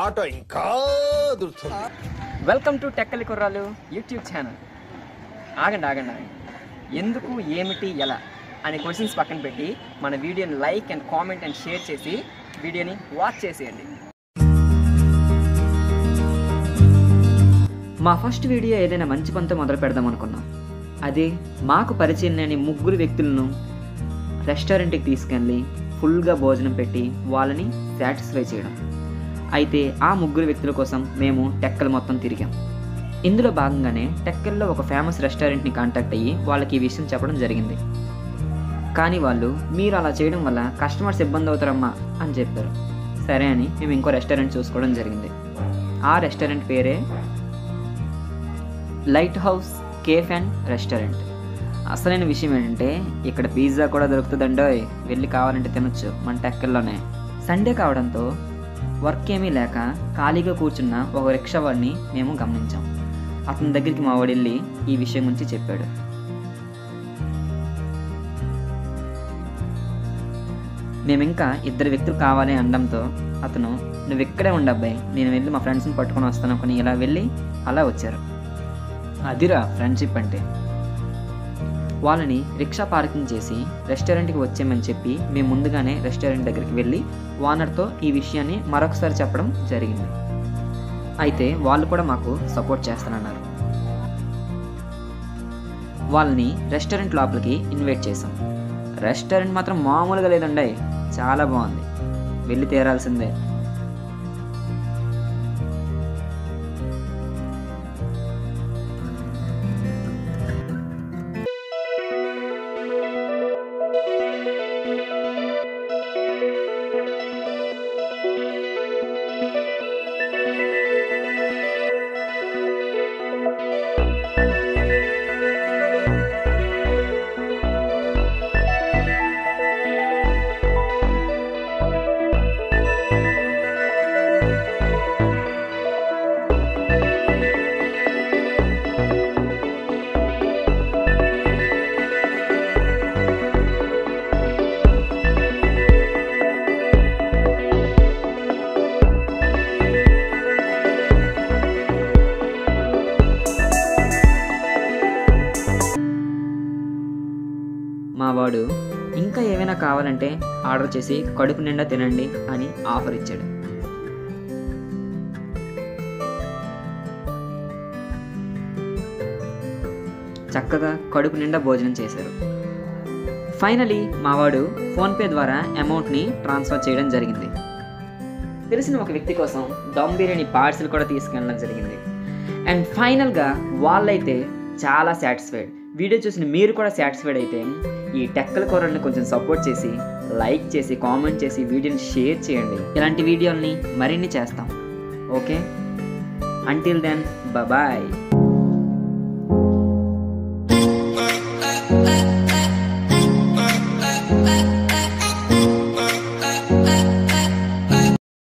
ఆట ఇంకా దుర్తుంది. వెల్కమ్ టు టెక్కలి కుర్రాలు యూట్యూబ్ ఛానల్. ఆగండి. ఎందుకు, ఏమిటి, ఎలా అనే క్వశ్చన్స్ పక్కన పెట్టి మన వీడియోని like and comment and share చేసి వీడియోని వాచ్ చేసేయండి. మా ఫస్ట్ వీడియో ఏదైనా మంచి పనితో మొదలు పెడదాం అనుకున్నాం. అదే మాకు పరిచయం లేని ముగ్గురు వ్యక్తులను రెస్టారెంట్కి తీసుకెళ్ళి ఫుల్గా భోజనం పెట్టి వాళ్ళని సాటిస్ఫై చేయడం. అయితే ఆ ముగ్గురు వ్యక్తుల కోసం మేము టెక్కల్ మొత్తం తిరిగాం. ఇందులో భాగంగానే టెక్కల్లో ఒక ఫేమస్ రెస్టారెంట్ని కాంటాక్ట్ అయ్యి వాళ్ళకి ఈ విషయం చెప్పడం జరిగింది. కానీ వాళ్ళు మీరు అలా చేయడం వల్ల కస్టమర్స్ ఇబ్బంది అవుతారమ్మా అని చెప్పారు. సరే అని మేము ఇంకో రెస్టారెంట్ చూసుకోవడం జరిగింది. ఆ రెస్టారెంట్ పేరే light house cafe and restaurant. అసలైన విషయం ఏంటంటే ఇక్కడ పిజ్జా కూడా దొరుకుతుందండోయ్, వెళ్ళి కావాలంటే తినొచ్చు మన టెక్కల్లోనే. సండే కావడంతో వర్క్ ఏమీ లేక ఖాళీగా కూర్చున్న ఒక రిక్షా వాడిని మేము గమనించాం. అతని దగ్గరికి మా వాడు వెళ్ళి ఈ విషయం గురించి చెప్పాడు. మేమింకా ఇద్దరు వ్యక్తులు కావాలి అనడంతో అతను నువ్వు ఇక్కడే ఉండబ్బాయి, నేను వెళ్ళి మా ఫ్రెండ్స్ని పట్టుకొని వస్తాను కొని ఇలా వెళ్ళి అలా వచ్చారు. అదిరా ఫ్రెండ్షిప్ అంటే. వాళ్ళని రిక్షా పార్కింగ్ చేసి రెస్టారెంట్కి వచ్చామని చెప్పి మేము ముందుగానే రెస్టారెంట్ దగ్గరికి వెళ్ళి ఓనర్తో ఈ విషయాన్ని మరొకసారి చెప్పడం జరిగింది. అయితే వాళ్ళు కూడా మాకు సపోర్ట్ చేస్తానన్నారు. వాళ్ళని రెస్టారెంట్ లోపలికి ఇన్వైట్ చేసాం. రెస్టారెంట్ మాత్రం మామూలుగా లేదండి, చాలా బాగుంది, వెళ్ళి తీరాల్సిందే. మా వాడు ఇంకా ఏమైనా కావాలంటే ఆర్డర్ చేసి కడుపు నిండా తినండి అని ఆఫర్ ఇచ్చాడు. చక్కగా కడుపు నిండా భోజనం చేశారు. ఫైనలీ మా వాడు ఫోన్పే ద్వారా అమౌంట్ని ట్రాన్స్ఫర్ చేయడం జరిగింది. తెలిసిన ఒక వ్యక్తి కోసం దమ్ బిర్యానీ పార్సిల్ కూడా తీసుకెళ్ళడం జరిగింది. అండ్ ఫైనల్గా వాళ్ళైతే చాలా సాటిస్ఫైడ్. వీడియో చూసిన మీరు కూడా సాటిస్ఫైడ్ అయితే ఈ టెక్కల కూరల్ని కొంచెం సపోర్ట్ చేసి లైక్ చేసి కామెంట్ చేసి వీడియోని షేర్ చేయండి. ఇలాంటి వీడియోల్ని మరిన్ని చేస్తాం. Okay, until then bye.